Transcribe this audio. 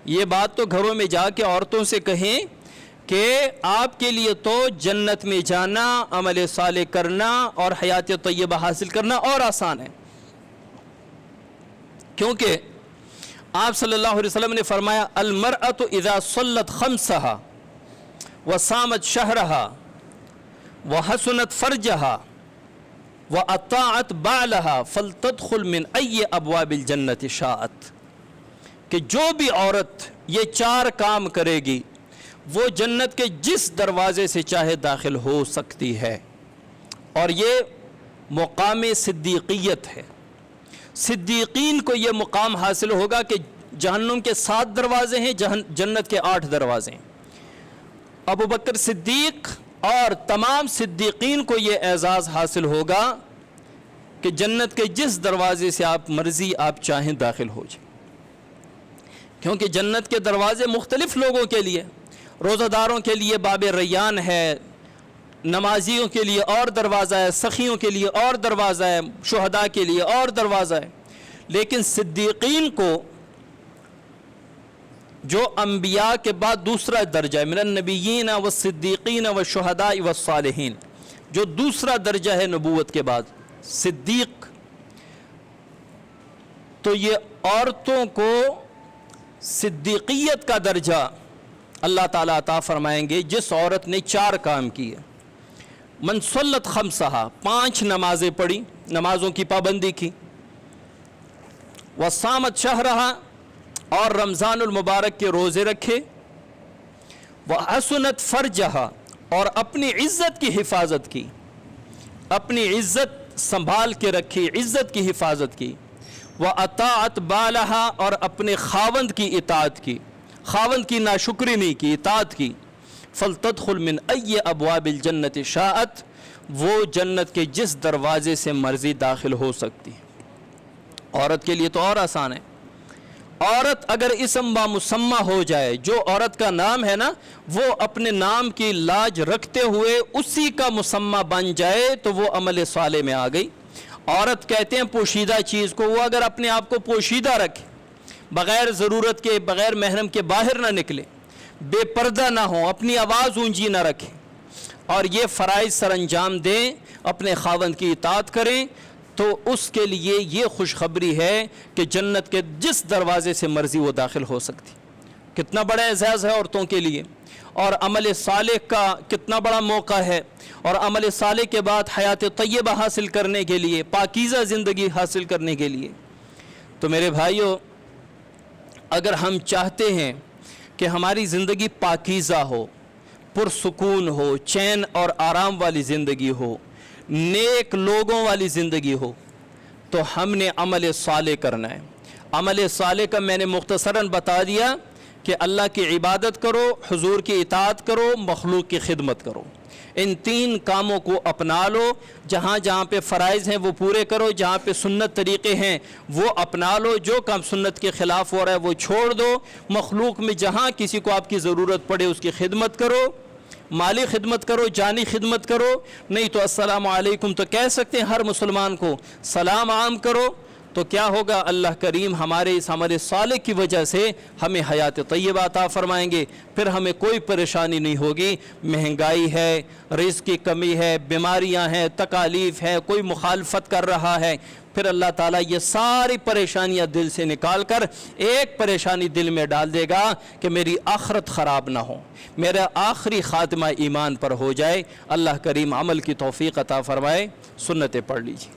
یہ بات تو گھروں میں جا کے عورتوں سے کہیں کہ آپ کے لیے تو جنت میں جانا، عمل صالح کرنا اور حیات طیبہ حاصل کرنا اور آسان ہے، کیونکہ آپ صلی اللہ علیہ وسلم نے فرمایا المرأۃ اذا صلت خمسہا وصامت شہرہا وحسنت فرجہا وَأَطَاعَتْ بَعْلَهَا فَلْتَدْخُلْ مِنْ أَيِّ أَبْوَابِ الْجَنَّةِ شَاءَتْ، کہ جو بھی عورت یہ 4 کام کرے گی وہ جنت کے جس دروازے سے چاہے داخل ہو سکتی ہے، اور یہ مقام صدیقیت ہے۔ صدیقین کو یہ مقام حاصل ہوگا کہ جہنم کے 7 دروازے ہیں، جنت کے 8 دروازے ہیں۔ ابو بکر صدیق اور تمام صدیقین کو یہ اعزاز حاصل ہوگا کہ جنت کے جس دروازے سے آپ مرضی آپ چاہیں داخل ہو جائیں، کیونکہ جنت کے دروازے مختلف لوگوں کے لیے، روزہ داروں کے لیے باب ریان ہے، نمازیوں کے لیے اور دروازہ ہے، سخیوں کے لیے اور دروازہ ہے، شہداء کے لیے اور دروازہ ہے، لیکن صدیقین کو جو انبیاء کے بعد دوسرا درجہ ہے، من النبیین والصدیقین والشہداء والصالحین، جو دوسرا درجہ ہے نبوت کے بعد صدیق، تو یہ عورتوں کو صدیقیت کا درجہ اللہ تعالیٰ عطا فرمائیں گے جس عورت نے 4 کام کیے۔ من صلت خمسہا، 5 نمازیں پڑھی، نمازوں کی پابندی کی، وصامت شہرہا، اور رمضان المبارک کے روزے رکھے، وحسنت فرجہا، اور اپنی عزت کی حفاظت کی، اپنی عزت سنبھال کے رکھی، عزت کی حفاظت کی، وَأَطَاعَتْ بَالَهَا، اور اپنے خاوند کی اطاعت کی، خاوند کی ناشکری نہیں کی، اطاعت کی، فَلْتَدْخُلْ مِنْ أَيِّ أَبْوَابِ الْجَنَّةِ شَاءَتْ، وہ جنت کے جس دروازے سے مرضی داخل ہو سکتی ہے۔ عورت کے لیے تو اور آسان ہے، عورت اگر اسم با مسمہ ہو جائے، جو عورت کا نام ہے نا وہ اپنے نام کی لاج رکھتے ہوئے اسی کا مسمہ بن جائے تو وہ عمل صالح میں آ گئی۔ عورت کہتے ہیں پوشیدہ چیز کو، وہ اگر اپنے آپ کو پوشیدہ رکھے، بغیر ضرورت کے، بغیر محرم کے باہر نہ نکلے، بے پردہ نہ ہو، اپنی آواز اونچی نہ رکھیں، اور یہ فرائض سر انجام دیں، اپنے خاوند کی اطاعت کریں، تو اس کے لیے یہ خوشخبری ہے کہ جنت کے جس دروازے سے مرضی وہ داخل ہو سکتی۔ کتنا بڑا اعزاز ہے عورتوں کے لیے، اور عمل صالح کا کتنا بڑا موقع ہے، اور عمل صالح کے بعد حیات طیبہ حاصل کرنے کے لیے، پاکیزہ زندگی حاصل کرنے کے لیے۔ تو میرے بھائیوں، اگر ہم چاہتے ہیں کہ ہماری زندگی پاکیزہ ہو، پرسکون ہو، چین اور آرام والی زندگی ہو، نیک لوگوں والی زندگی ہو، تو ہم نے عمل صالح کرنا ہے۔ عمل صالح کا میں نے مختصراً بتا دیا کہ اللہ کی عبادت کرو، حضور کی اطاعت کرو، مخلوق کی خدمت کرو، ان 3 کاموں کو اپنا لو۔ جہاں جہاں پہ فرائض ہیں وہ پورے کرو، جہاں پہ سنت طریقے ہیں وہ اپنا لو، جو کام سنت کے خلاف ہو رہا ہے وہ چھوڑ دو۔ مخلوق میں جہاں کسی کو آپ کی ضرورت پڑے اس کی خدمت کرو، مالی خدمت کرو، جانی خدمت کرو، نہیں تو السلام علیکم تو کہہ سکتے ہیں ہر مسلمان کو، سلام عام کرو، تو کیا ہوگا؟ اللہ کریم ہمارے اس عمل صالح کی وجہ سے ہمیں حیات طیبہ عطا فرمائیں گے، پھر ہمیں کوئی پریشانی نہیں ہوگی۔ مہنگائی ہے، رزق کی کمی ہے، بیماریاں ہیں، تکالیف ہے، کوئی مخالفت کر رہا ہے، پھر اللہ تعالیٰ یہ ساری پریشانیاں دل سے نکال کر ایک پریشانی دل میں ڈال دے گا کہ میری آخرت خراب نہ ہو، میرا آخری خاتمہ ایمان پر ہو جائے۔ اللہ کریم عمل کی توفیق عطا فرمائے۔ سنتیں پڑھ لیجیے۔